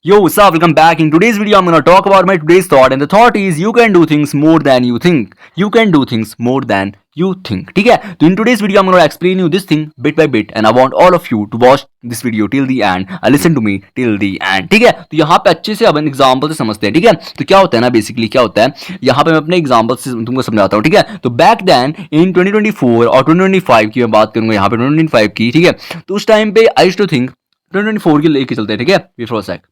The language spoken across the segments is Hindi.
Yo, what's up? Welcome back. In today's video, I'm gonna talk about my today's thought, and the thought is you can do things more than you think. You can do things more than you think. ठीक है? तो in today's video, I'm gonna explain you this thing bit by bit, and I want all of you to watch this video till the end. Listen to me till the end. ठीक है? तो यहाँ पे अच्छे से अपन एग्जाम्पल से समझते हैं. ठीक है? तो क्या होता है ना, बेसिकली क्या होता है, यहाँ पे मैं अपने एग्जाम्पल से तुमको समझाता हूँ. ठीक है? तो बैक देन इन 2024 और 2025 की मैं बात करूंगा, यहाँ पे 2025 की. ठीक है? तो उस टाइम पे आई यूज्ड टू थिंक 2024 की लेके चलते हैं. ठीक है? बिफोर सेक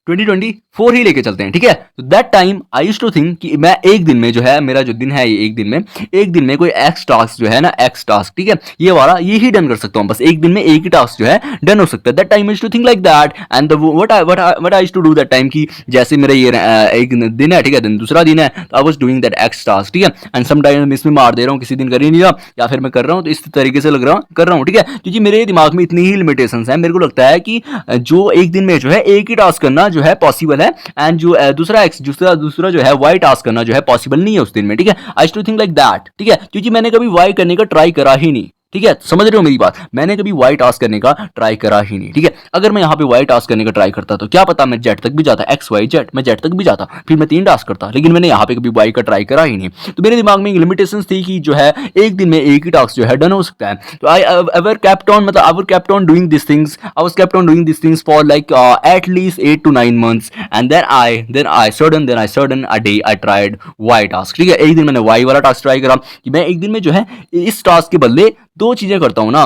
2024 ही लेके चलते हैं. ठीक है? तो that time I used to think कि मैं एक दिन में जो है, मेरा जो दिन है ये एक दिन में कोई एक्स टास्क जो है ना, एक्स टास्क, ठीक है, ये वाला ये ही डन कर सकता हूँ. बस एक दिन में एक ही टास्क जो है डन हो सकता है. That time I used to think like that and what I used to do that time की जैसे मेरा ये एक दिन है. ठीक है? दिन दूसरा दिन है तो I was doing that x task. ठीक है? एंड सम टाइम मैं इसमें मार दे रहा हूँ, किसी दिन कर ही नहीं रहा या फिर मैं कर रहा हूँ तो इस तरीके से कर रहा हूँ. ठीक है? क्योंकि मेरे दिमाग में इतनी ही लिमिटेशंस है. मेरे को लगता है कि जो एक दिन में जो है एक ही टास्क करना जो है पॉसिबल है, एंड जो दूसरा जो है वाई टास्क करना जो है पॉसिबल नहीं है उस दिन में. ठीक है? I used to think like that. ठीक है? क्योंकि मैंने कभी वाई करने का ट्राई करा ही नहीं. ठीक है? समझ रहे हो मेरी बात? मैंने कभी वाई टास्क करने का ट्राई करा ही नहीं. ठीक है? अगर मैं यहाँ पे वाई टास्क करने का ट्राई करता तो क्या पता मैं जेड तक भी जाता, एक्स वाई जेड, मैं जेड तक भी जाता, फिर मैं 3 टास्क करता. लेकिन मैंने यहाँ पे कभी वाई का ट्राई करा ही नहीं. तो मेरे दिमाग में एक लिमिटेशंस थी कि जो है एक दिन में एक ही टास्क जो है डन हो सकता है. तो I ever kept on doing this things. I was kept on doing this things for like at least 8 to 9 months, and then I sudden a day I tried Y task. ठीक है? एक दिन मैंने वाई वाला टास्क ट्राई करा कि मैं एक दिन में जो है इस टास्क के बदले 2 चीजें करता हूँ ना.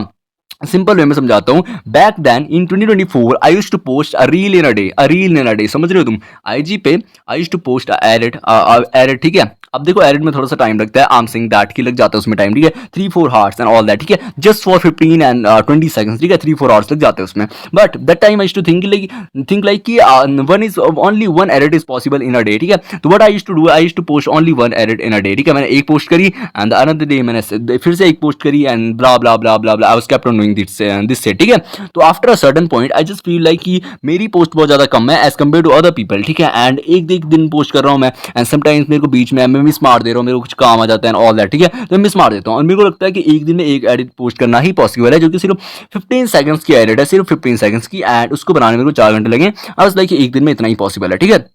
सिंपल वे में समझाता हूँ. Back then in 2024 I used to post a reel in a day. समझ रहे हो तुम? आईजी पे I used to post edit. ठीक है? अब देखो एडिट में थोड़ा सा टाइम लगता है. आई एम सेइंग दैट की लग जाता है उसमें टाइम. ठीक है? 3-4 हार्स एंड ऑल दैट. ठीक है? Just for 15 and 20 seconds. ठीक है? 3-4 हार्स लग जाते हैं उसमें. But that time I used to think like कि only one edit is possible in a day. ठीक है? तो what I used to do, I used to post only one edit in a day. ठीक है? मैंने एक पोस्ट करी एंड अनदर डे मैंने फिर से एक पोस्ट करी and blah blah blah blah blah. I was kept on doing this से. ठीक है? तो after a certain point I just feel like कि मेरी पोस्ट बहुत ज्यादा कम है as compare to other people. ठीक है? एंड एक दिन पोस्ट कर रहा हूँ मैं, एंड समटाइम्स मेरे को बीच में मैं मिस मार दे रहा हूँ, मेरे को कुछ काम आ जाता है ऑल दैट. ठीक है? तो मैं मिस मार देता हूँ और मेरे को लगता है कि एक दिन में एक एडिट पोस्ट करना ही पॉसिबल है, जो कि सिर्फ 15 सेकंड्स की एडिट है, सिर्फ 15 सेकंड्स की, एंड उसको बनाने में मेरे को 4 घंटे लगे. आई वाज लाइक एक दिन में इतना ही पॉसिबल है. ठीक है?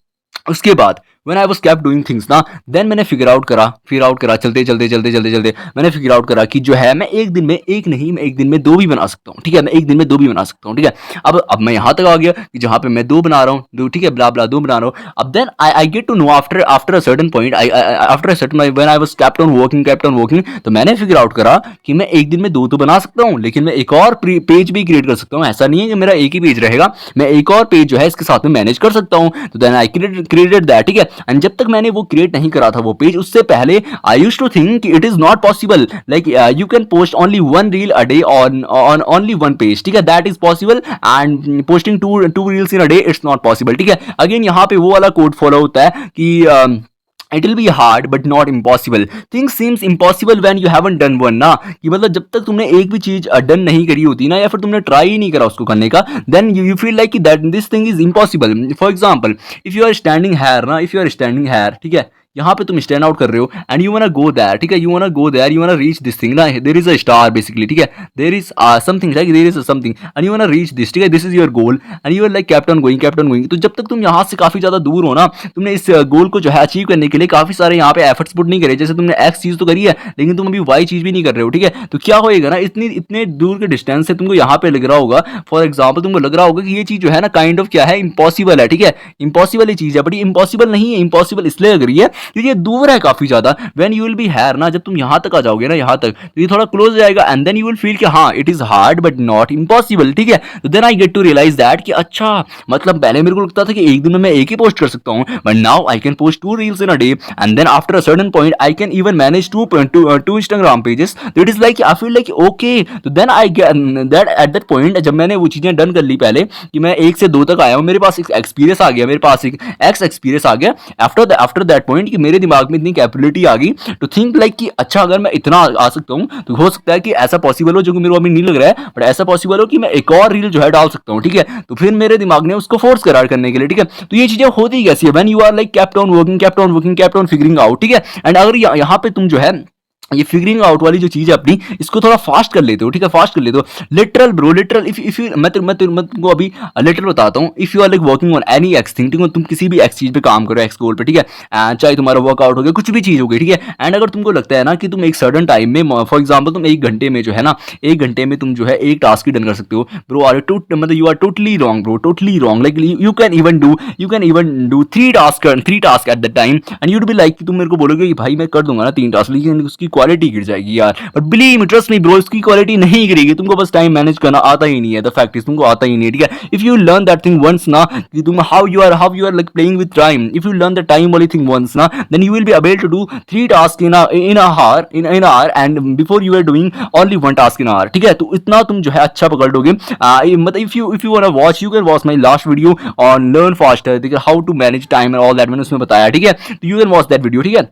उसके बाद when I was kept doing things ना, then मैंने फिगर आउट करा चलते मैंने फिगर आउट करा कि जो है मैं एक दिन में एक नहीं, मैं एक दिन में 2 भी बना सकता हूँ. ठीक है? मैं एक दिन में 2 भी बना सकता हूँ. ठीक है? अब मैं यहाँ तक आ गया कि जहाँ पे मैं 2 बना रहा हूँ, ठीक है, ब्ला ब्ला 2 बना रहा हूँ. अब then I get to know after a certain point, when I was kept on working, तो मैंने फिगर आउट करा कि मैं एक दिन में 2 तो बना सकता हूँ, लेकिन मैं एक और पेज भी क्रिएट कर सकता हूँ. ऐसा नहीं है कि मेरा एक ही पेज रहेगा, मैं एक और पेज जो है इसके साथ में मैनेज कर सकता हूँ. तो देन आई क्रिएटेड दैट. ठीक है? एंड जब तक मैंने वो क्रिएट नहीं करा था वो पेज, उससे पहले I used to think it is not possible, like you can post only 1 reel a day on only 1 page. ठीक है? That is possible, and posting 2 reels in a day it's not possible. ठीक है? अगेन यहाँ पे वो वाला कोड फॉलो होता है कि it will be hard but not impossible. Things seems impossible when you haven't done one ना, कि मतलब जब तक तुमने एक भी चीज डन नहीं करी होती ना, या फिर तुमने ट्राई ही नहीं करा उसको करने का, देन यू फील लाइक कि that this thing is impossible. For example if you are standing here, ठीक है, यहाँ पे तुम स्टैंड आउट कर रहे हो and you wanna go there. ठीक है? You wanna reach this thing ना, there is a star basically. ठीक है? There is something like there is something and you wanna reach this. ठीक है? This is your goal and you are like kept on going. तो जब तक तुम यहाँ से काफी ज्यादा दूर हो ना, तुमने इस गोल को जो है अचीव करने के लिए काफी सारे यहाँ पे एफर्ट्स पुट नहीं करे. जैसे तुमने एक्स चीज तो करी है, लेकिन तुम अभी वाई चीज भी नहीं कर रहे हो. ठीक है? तो क्या होएगा ना, इतने दूर के डिस्टेंस से तुमको यहाँ पे लग रहा होगा, फॉर एग्जाम्पल तुमको लग रहा होगा कि ये चीज जो है ना काइंड ऑफ क्या है, इम्पॉसिबल है. ठीक है? इम्पॉसिबल ये चीज है, बट ये इम्पॉसिबल नहीं है. इम्पॉसिबल इसलिए लग रही है क्योंकि ये दूर है काफी ज्यादा. When you will be here ना, जब तुम यहां तक आ जाओगे ना, यहां तक, तो ये थोड़ा क्लोज हो जाएगा, and then you will feel कि हाँ it is hard but not impossible. ठीक है? तो then I get to realise that कि अच्छा, मतलब पहले मेरे को लगता था कि एक दिन में मैं एक ही पोस्ट कर सकता हूं, but now I can post 2 reels in a day, and then after a certain point I can even manage 2 Instagram pages. तो it is like I feel like okay. तो then I that at that point, जब मैंने वो चीजें डन कर ली पहले कि मैं 1 से 2 तक आया हूं, मेरे पास एक एक्सपीरियंस आ गया, मेरे पास एक एक्स एक्सपीरियंस आ गया. आफ्टर दैट पॉइंट कि मेरे दिमाग में इतनी कैपेबिलिटी आ गई टू थिंक लाइक कि अच्छा, अगर मैं इतना आ सकता हूँ तो हो सकता है कि ऐसा पॉसिबल हो, जो कि मेरे को अभी नहीं लग रहा है, बट ऐसा पॉसिबल हो कि मैं एक और रील जो है डाल सकता हूँ. ठीक है? तो फिर मेरे दिमाग ने उसको फोर्स करार करने के लिए. ठीक है? तो ये चीजें होती कैसी है, when you are like kept on working, kept on figuring out. ठीक है? एंड अगर यहाँ पे तुम जो है ये फिगरिंग आउट वाली जो चीज़ है अपनी, इसको थोड़ा फास्ट कर लेते हो, ठीक है, फास्ट कर लेते हो। Literal bro, literal if you मैं तुमको अभी लिटरल बताता हूँ। If you are like working on any X thing, ठीक है, तुम किसी भी एक्स चीज़ पे काम करो, एक्स गोल पे, ठीक है, चाहे तुम्हारा वर्कआउट हो गया, कुछ भी चीज़ हो गई, ठीक है। एंड अगर तुमको लगता है ना कि तुम एक सर्टन टाइम में, फॉर एग्जाम्पल तुम 1 घंटे में जो है ना, 1 घंटे में तुम जो है एक टास्क ही डन कर सकते हो, ब्रो आर मतलब you are totally wrong bro, totally wrong. Like you can even do 3 task at the time, and you'd be like कि तुम मेरे को बोलोगे कि भाई मैं कर दूंगा ना 3 टास्क, लेकिन उसकी क्वालिटी गिर जाएगी यार। But believe me, trust me bro, इसकी क्वालिटी नहीं गिरेगी, तुमको बस टाइम मैनेज करना आता ही नहीं है। द फैक्ट इज तुमको आता ही नहीं है, ठीक है। If you learn that thing once ना, कि तुम how you are like playing with time, if you learn the time वाली थिंग वंस ना, then you will be able to do 3 task in a hour and before you are doing only 1 task in hour, ठीक है। तो इतना तुम जो है अच्छा पकड़ लोगे। मतलब if you want to watch, you can watch my last video on learn faster, ठीक है, how to manage time and all that, मैंने उसमें बताया, ठीक है। तो you can watch that video, ठीक है।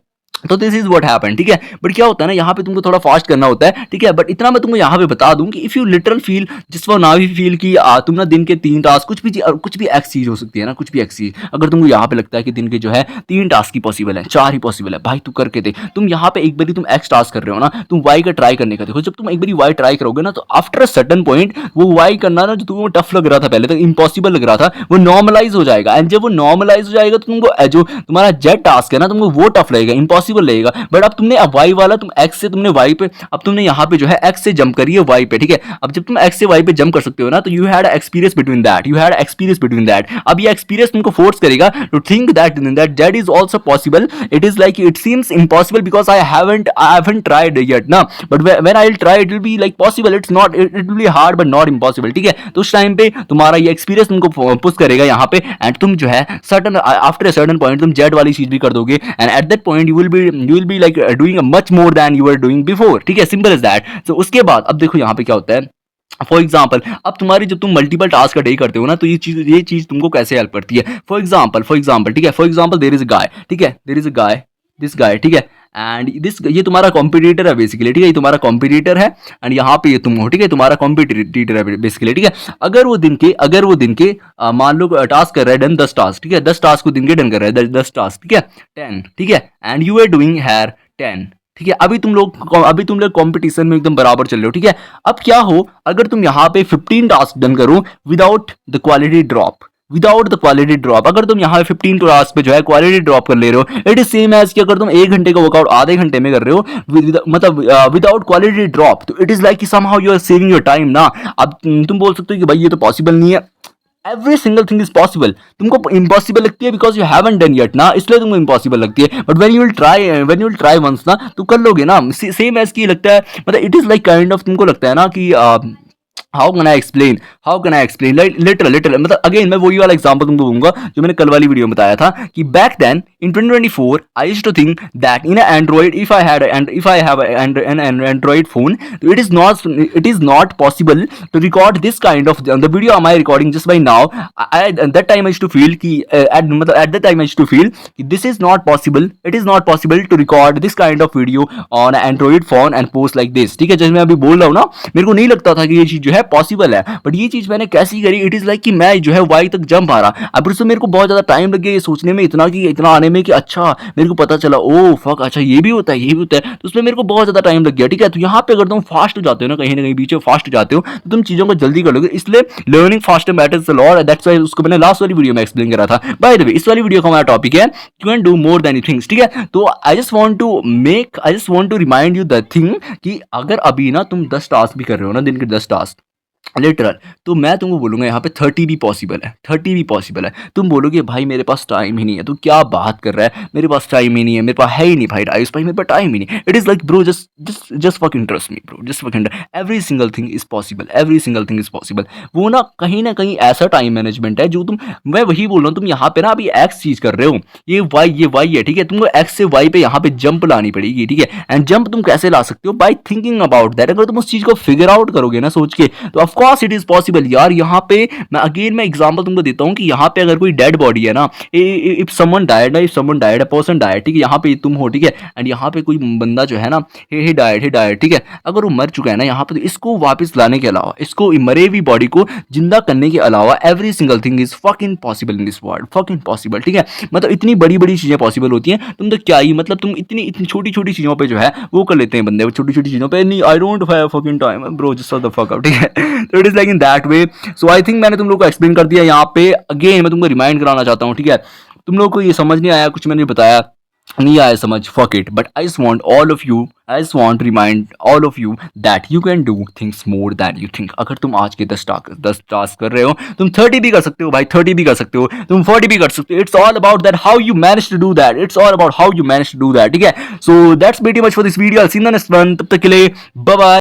तो दिस इज व्हाट हैपन, ठीक है। बट क्या होता है ना, यहाँ पे तुमको थोड़ा फास्ट करना होता है, ठीक है। बट इतना मैं तुमको यहाँ पे बता दूं कि इफ यू लिटरल फील, जिस फॉर नाउ यू फील कि तुम ना दिन के 3 टास्क, कुछ भी एक्स चीज हो सकती है ना, कुछ भी एक्स चीज, अगर तुमको यहाँ पे लगता है कि दिन के जो है 3 टास्क ही पॉसिबल है, 4 ही पॉसिबल है, भाई तू करके दे। तुम यहाँ पे एक बारी तुम एक्स टास्क कर रहे हो ना, तुम वाई का ट्राई करने का देखो। जब तुम एक बारी वाई ट्राई करोगे ना, तो आफ्टर अ सर्टन पॉइंट वो वाई करना ना, जो तुमको टफ लग रहा था पहले तक, इम्पॉसिबल लग रहा था, वो नॉर्मलाइज हो जाएगा। एंड जब वो नॉर्मलाइज हो जाएगा, तो तुमको जो तुम्हारा जेड टास्क है ना, तुमको वो टफ लगेगा, इम्पॉसिबल लगेगा। बट अब तुमने वाई वाला, तुम एक्स से तुमने वाई पे, अब तुमने यहाँ पे जो है एक्स से जंप करी है वाई पे, ठीक है। अब जब तुम एक्स से वाई पे जंप कर सकते हो ना, तो you had experience between that, अब ये एक्सपीरियंस तुमको फोर्स करेगा to think that is also possible. It is like it seems impossible because I haven't tried yet ना, but when I will try it will be like possible. It will be hard but not impossible, ठीक है। तो उस टाइम पे तुम्हारा ये एक्सपीरियंस तुमको पुश करेगा यहाँ पे, एंड तुम जो है certain after a certain point तुम जेड वाली चीज भी कर दोगे, and at that point you will be like doing much more then you are doing before, ठीक है। Simple is that. तो उसके बाद अब देखो यहाँ पे क्या होता है। फॉर एग्जाम्पल, अब तुम्हारी जब तुम मल्टीपल टास्क का डे करते हो ना, तो ये चीज तुमको कैसे हेल्प करती है। फॉर एग्जाम्पल, ठीक है, for example there is a guy, ठीक है, there is a guy, this guy, ठीक है। एंड ये तुम्हारा कॉम्पिटिटर है बेसिकली, ठीक है, ये तुम्हारा कॉम्पिटिटर है, एंड यहाँ पे ये तुम हो, ठीक है, तुम्हारा कॉम्पिटिटर है बेसिकली, ठीक है। अगर वो दिन के मान लो टास्क कर रहा है डन 10 टास्क, ठीक है, 10 टास्क को दिन के डन कर रहा है, 10 टास्क, ठीक है, 10, ठीक है, एंड यू आर डूइंग हैर 10, ठीक है। अभी तुम लोग कंपटीशन में एकदम बराबर चल रहे हो, ठीक है। अब क्या हो अगर तुम यहाँ पे 15 टास्क डन करो विदाउट द क्वालिटी ड्रॉप, अगर तुम यहाँ पे 15 टास्क पे जो है क्वालिटी ड्रॉप कर ले रहे हो, इट इज सेम एज कि अगर तुम 1 घंटे का वर्कआउट आधे घंटे में कर रहे हो, मतलब विदाउट क्वालिटी ड्रॉप, तो इट इज लाइक कि somehow you are saving your time ना। अब तुम बोल सकते हो कि भाई ये तो पॉसिबल नहीं है। Every single thing is possible. तुमको इम्पॉसिबल लगती है because you haven't done yet ना, इसलिए तुमको इम्पॉसिबल लगती है। But when you will try once ना, तो कर लोगे ना। सेम एज की लगता है, मतलब it is like kind of, तुमको लगता है ना कि how can I explain like literal मतलब अगेन मैं वही वाला एग्जांपल तुमको दूंगा जो मैंने कल वाली वीडियो में बताया था कि back then in 2024 I used to think that in Android if I have an Android phone, it is not possible to record this kind of the video am I recording just by now. That time I used to feel कि at that time I used to feel कि this is not possible, it is not possible to record this kind of video on Android phone and post like this, ठीक है। जैसे मैं अभी बोल रहा हूँ ना, मेरे को नहीं लगता था कि ये चीज जो है पॉसिबल है, बट ये चीज मैंने कैसी करी, इट इज लाइक कि मैं जो है वाई तक जंप आ रहा। अब उसमें मेरे को बहुत ज्यादा टाइम लग गया ये सोचने में, इतना आने में कि अच्छा मेरे को पता चला, ओ फक, अच्छा ये भी होता है, तो उसमें मेरे को बहुत ज्यादा टाइम लग गया, ठीक है। तो यहाँ पे अगर तुम फास्ट हो जाते हो ना कहीं बीच में फास्ट हो जाते हो, तो तुम चीजों को जल्दी कर लोगे, इसलिए learning faster matters a lot. That's why उसको मैंने लास्ट वाली वीडियो में एक्सप्लेन करा था। बाय द वे, इस वाली वीडियो का हमारा टॉपिक है you can do more then you thinks, ठीक है। तो I just want to remind you the thing कि अगर अभी ना तुम 10 टास्क भी कर रहे हो ना, दिन के 10 टास्क लिटरल, तो मैं तुमको बोलूंगा यहाँ पे 30 भी पॉसिबल है। तुम बोलोगे भाई मेरे पास टाइम ही नहीं है, तो क्या बात कर रहा है, मेरे पास टाइम ही नहीं है, मेरे पास है ही नहीं भाई आयुष भाई, मेरे पास टाइम ही नहीं। It is like bro, just fucking trust me bro, just fucking, every single thing is possible. वो ना कहीं ऐसा टाइम मैनेजमेंट है जो मैं वही बोल रहा हूँ, तुम यहाँ पे ना अभी एक्स चीज कर रहे हो, ये वाई है, ठीक है। तुमको एक्स से वाई पे यहाँ पे जंप लानी पड़ेगी, ठीक है। एंड जंप तुम कैसे ला सकते हो, बाय थिंकिंग अबाउट दैट। अगर तुम उस चीज को फिगर आउट करोगे ना सोच के, तो कोर्स इट इज पॉसिबल यार। यहाँ पे मैं एग्जांपल तुमको देता हूँ कि यहाँ पे अगर कोई डेड बॉडी है ना, if someone died, a person died, ठीक है, यहाँ पे तुम हो, ठीक है, एंड यहाँ पे कोई बंदा जो है ना, he डायड, ठीक है, अगर वो मर चुका है ना यहाँ पे, तो इसको वापस लाने के अलावा, इसको मरे हुई बॉडी को जिंदा करने के अलावा every single thing is fucking possible in this world, fucking possible, ठीक है। मतलब इतनी बड़ी बड़ी चीजें पॉसिबल होती हैं, तुम तो क्या ही, मतलब तुम इतनी इतनी छोटी छोटी चीजों पे जो है वो कर लेते हैं बंदे, छोटी छोटी चीजों पे नहीं, I don't have fucking time bro, just shut the fuck up, ठीक है। तो it is like in that way. So I think मैंने तुम लोग को एक्सप्लेन कर दिया। यहाँ पे अगेन मैं तुमको रिमाइंड कराना चाहता हूँ, ठीक है, तुम लोग को ये समझ नहीं आया, कुछ मैंने बताया नहीं आया समझ, fuck it, but I just want all of you, I just want to remind all of you that you can do things more than you think। अगर तुम आज के 10 टास्क कर रहे हो, तुम 30 भी कर सकते हो भाई, 30 भी कर सकते हो, तुम 40 भी कर सकते हो। It's all about that how you manage to do that, it's all about how you manage to do that, ठीक है। So that's pretty much for this video, I'll see you in the next one, तब तक के लिए bye bye।